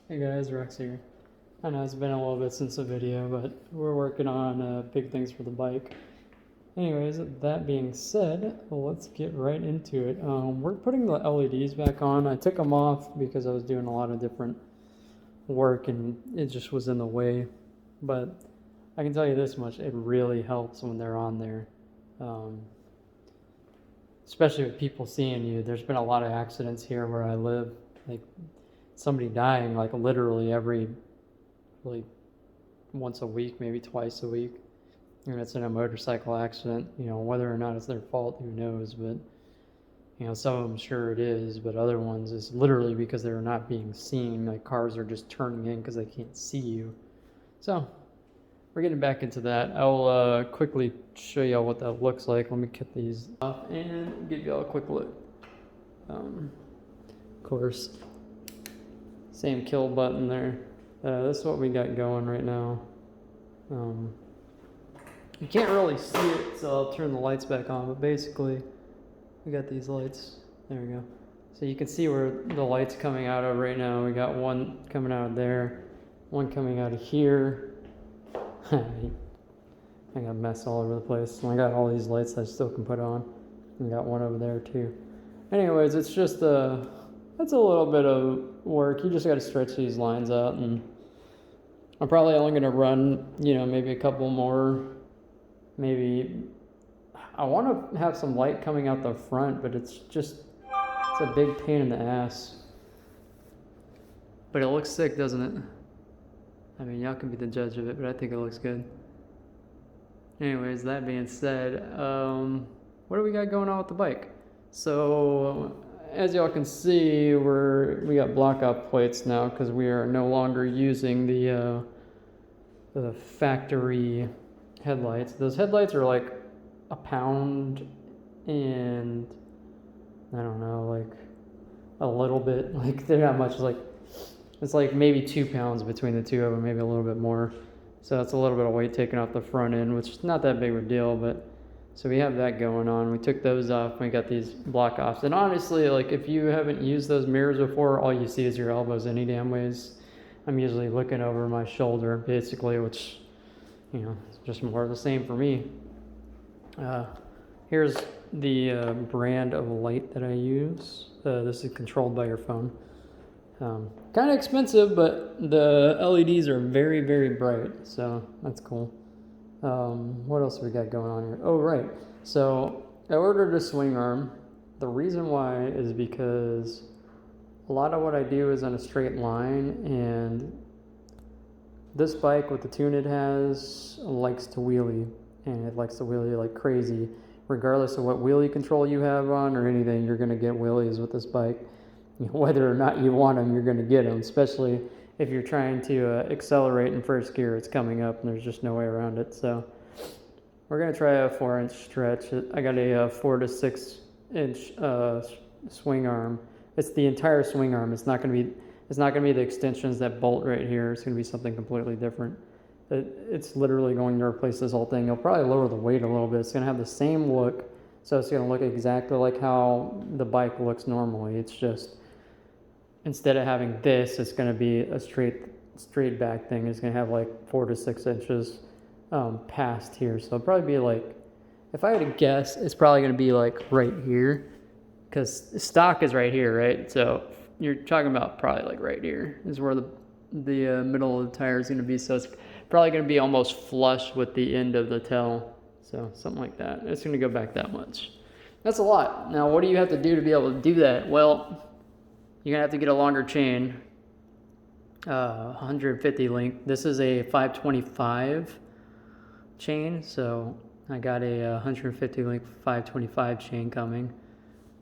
Hey guys, Rex here. I know it's been a little bit since the video, but we're working on big things for the bike. Anyways, that being said, let's get right into it. We're putting the LEDs back on. I took them off because I was doing a lot of different work and it just was in the way. But I can tell you this much, it really helps when they're on there. Especially with people seeing you. There's been a lot of accidents here where I live. Like somebody dying like literally every once a week, maybe twice a week. And it's in a motorcycle accident. Whether or not it's their fault, who knows? But some of them sure it is, but other ones is literally because they're not being seen. Like cars are just turning in because they can't see you. So we're getting back into that. I'll quickly show y'all what that looks like. Let me get these off and give y'all a quick look. Of course, same kill button there. This is what we got going right now. You can't really see it, so I'll turn the lights back on, but basically we got these lights. There we go. So you can see where the light's coming out of right now. We got one coming out of there, one coming out of here. I got a mess all over the place. And I got all these lights that I still can put on. And got one over there too. Anyways, it's just that's a little bit of work. You just got to stretch these lines out, and I'm probably only going to run, maybe a couple more. Maybe I want to have some light coming out the front, but it's a big pain in the ass. But it looks sick, doesn't it? I mean, y'all can be the judge of it, but I think it looks good. Anyways, that being said, what do we got going on with the bike? So as y'all can see, we got blockout plates now because we are no longer using the factory headlights. Those headlights are like a pound and I don't know, like a little bit, like they're not much, like it's like maybe 2 pounds between the two of them, maybe a little bit more. So that's a little bit of weight taken off the front end, which is not that big of a deal, but so we have that going on. We took those off and we got these block offs. And honestly, like if you haven't used those mirrors before, all you see is your elbows any damn ways. I'm usually looking over my shoulder basically, which, it's just more of the same for me. Here's the brand of light that I use. This is controlled by your phone. Kind of expensive, but the LEDs are very, very bright, so that's cool. What else we got going on here? Oh, right. So I ordered a swing arm. The reason why is because a lot of what I do is on a straight line, and this bike with the tune it has likes to wheelie, and it likes to wheelie like crazy. Regardless of what wheelie control you have on or anything, you're going to get wheelies with this bike. Whether or not you want them, you're going to get them, especially if you're trying to accelerate in first gear. It's coming up and there's just no way around it. So we're going to try a 4-inch stretch. I got a 4 to 6 inch swing arm. It's the entire swing arm. It's not going to be the extensions that bolt right here. It's going to be something completely different. It's literally going to replace this whole thing. It'll probably lower the weight a little bit. It's going to have the same look. So it's going to look exactly like how the bike looks normally. It's just, instead of having this, it's going to be a straight back thing. It's going to have like 4 to 6 inches past here. So it'll probably be like, if I had to guess, it's probably going to be like right here, because stock is right here, right? So you're talking about probably like right here is where the middle of the tire is going to be. So it's probably going to be almost flush with the end of the tail. So something like that. It's going to go back that much. That's a lot. Now, what do you have to do to be able to do that? Well, you're going to have to get a longer chain, 150 link. This is a 525 chain, so I got a 150 link 525 chain coming.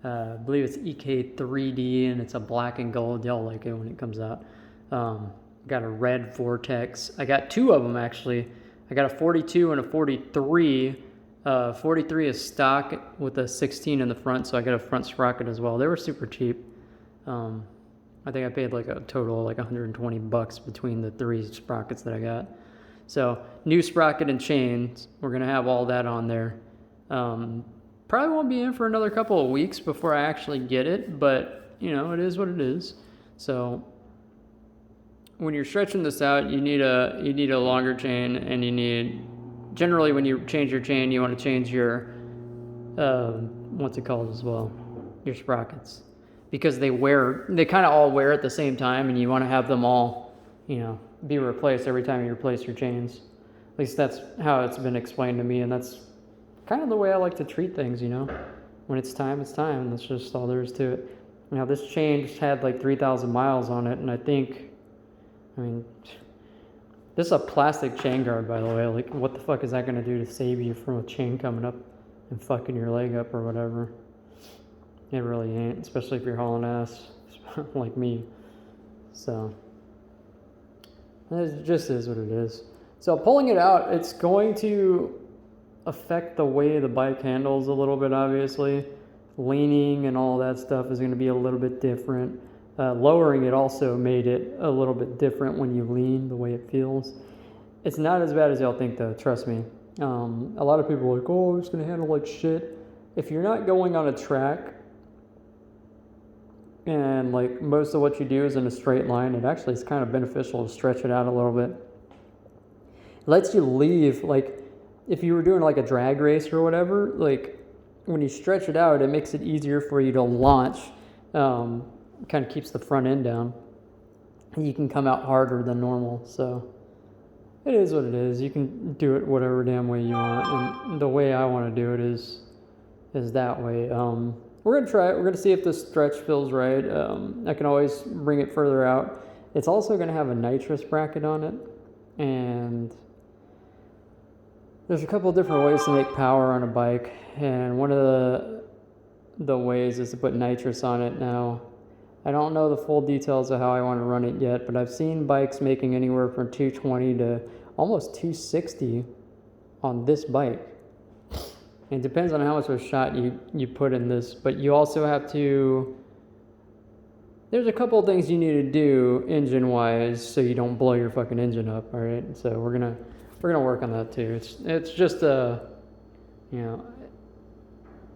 I believe it's EK3D, and it's a black and gold. Y'all like it when it comes out. Got a red Vortex. I got two of them, actually. I got a 42 and a 43. 43 is stock with a 16 in the front, so I got a front sprocket as well. They were super cheap. I think I paid like a total of like $120 between the 3 sprockets that I got. So new sprocket and chains, we're gonna have all that on there. Probably won't be in for another couple of weeks before I actually get it, but it is what it is. So when you're stretching this out, you need a longer chain, and you need, generally when you change your chain, you want to change your what's it called as well, your sprockets, because they kind of all wear at the same time, and you want to have them all, you know, be replaced every time you replace your chains. At least that's how it's been explained to me, and that's kind of the way I like to treat things, you know. When it's time, it's time. That's just all there is to it. Now, this chain just had like 3,000 miles on it, and I mean, this is a plastic chain guard, by the way. Like, what the fuck is that going to do to save you from a chain coming up and fucking your leg up or whatever? It really ain't, especially if you're hauling ass like me. So, it just is what it is. So, pulling it out, it's going to affect the way the bike handles a little bit, obviously. Leaning and all that stuff is going to be a little bit different. Lowering it also made it a little bit different when you lean, the way it feels. It's not as bad as y'all think, though, trust me. A lot of people are like, oh, it's going to handle like shit. If you're not going on a track and like most of what you do is in a straight line, it actually is kind of beneficial to stretch it out a little bit. It lets you leave, like if you were doing like a drag race or whatever, like when you stretch it out, it makes it easier for you to launch. Kind of keeps the front end down, and you can come out harder than normal. So it is what it is. You can do it whatever damn way you want, and the way I want to do it is that way. We're gonna try it. We're gonna see if the stretch feels right. I can always bring it further out. It's also gonna have a nitrous bracket on it, and there's a couple of different ways to make power on a bike, and one of the ways is to put nitrous on it. Now, I don't know the full details of how I want to run it yet, but I've seen bikes making anywhere from 220 to almost 260 on this bike. It depends on how much of a shot you put in this, but you also have to, there's a couple of things you need to do engine-wise so you don't blow your fucking engine up, all right? So we're gonna work on that too. It's just you know,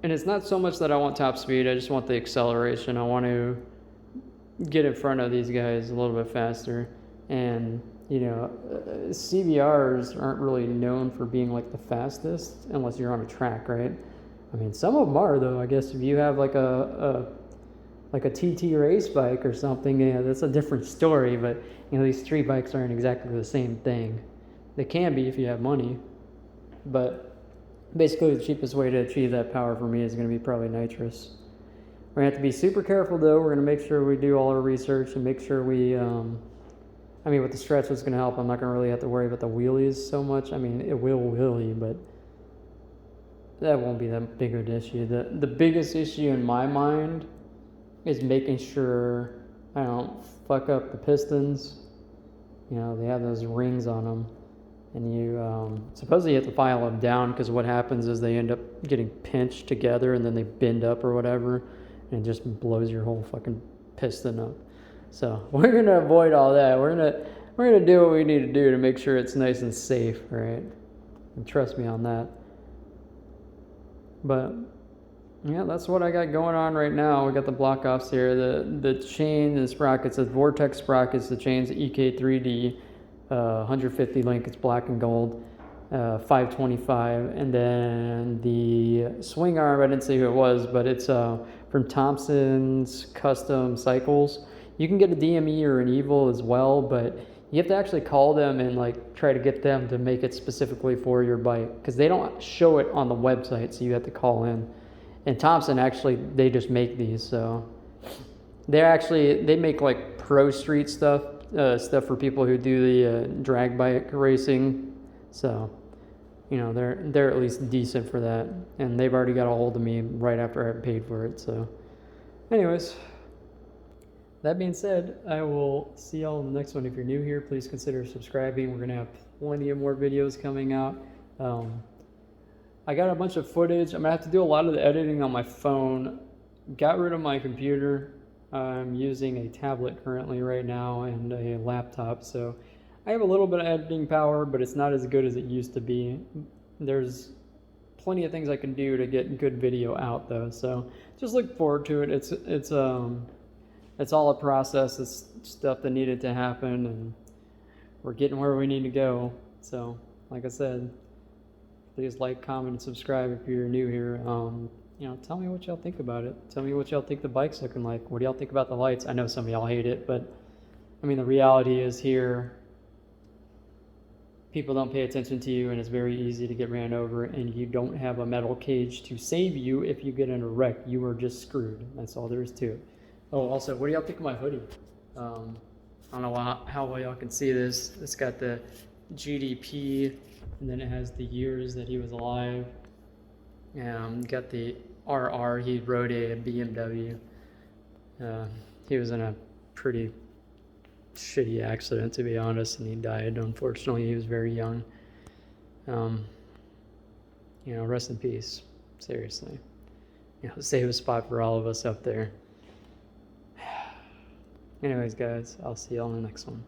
and it's not so much that I want top speed, I just want the acceleration. I want to get in front of these guys a little bit faster. And you know, CBRs aren't really known for being like the fastest unless you're on a track, right? I mean, some of them are, though. I guess if you have like a TT race bike or something, yeah, that's a different story. But you know, these street bikes aren't exactly the same thing. They can be if you have money, but basically the cheapest way to achieve that power for me is going to be probably nitrous. We're going to have to be super careful, though. We're going to make sure we do all our research and make sure we, I mean, with the stretch, it's going to help. I'm not going to really have to worry about the wheelies so much. I mean, it will wheelie, but that won't be that big of an issue. The biggest issue in my mind is making sure I don't fuck up the pistons. You know, they have those rings on them, and you supposedly you have to file them down, because what happens is they end up getting pinched together and then they bend up or whatever, and it just blows your whole fucking piston up. So we're gonna avoid all that. We're gonna do what we need to do to make sure it's nice and safe, right? And trust me on that. But yeah, that's what I got going on right now. We got the block offs here. The chain and sprockets, the Vortex sprockets, the chain's EK3D, 150 link, it's black and gold, 525. And then the swing arm, I didn't say who it was, but it's from Thompson's Custom Cycles. You can get a DME or an Evil as well, but you have to actually call them and like try to get them to make it specifically for your bike, because they don't show it on the website, so you have to call in. And Thompson, actually, they just make these, so they make like pro street stuff for people who do the drag bike racing. So, you know, they're at least decent for that, and they've already got a hold of me right after I paid for it. So, anyways, that being said, I will see y'all in the next one. If you're new here, please consider subscribing. We're gonna have plenty of more videos coming out. I got a bunch of footage. I'm gonna have to do a lot of the editing on my phone. Got rid of my computer. I'm using a tablet currently right now and a laptop, so I have a little bit of editing power, but it's not as good as it used to be. There's plenty of things I can do to get good video out, though, so just look forward to it. It's it's all a process. It's stuff that needed to happen, and we're getting where we need to go. So, like I said, please like, comment, and subscribe if you're new here. You know, tell me what y'all think about it. Tell me what y'all think the bike's looking like. What do y'all think about the lights? I know some of y'all hate it, but I mean, the reality is here, people don't pay attention to you, and it's very easy to get ran over, and you don't have a metal cage to save you if you get in a wreck. You are just screwed. That's all there is to it. Oh, also, what do y'all think of my hoodie? I don't know how well y'all can see this. It's got the GDP, and then it has the years that he was alive. Got the RR. He rode a BMW. He was in a pretty shitty accident, to be honest, and he died. Unfortunately, he was very young. You know, rest in peace. Seriously. You know, save a spot for all of us up there. Anyways, guys, I'll see y'all in the next one.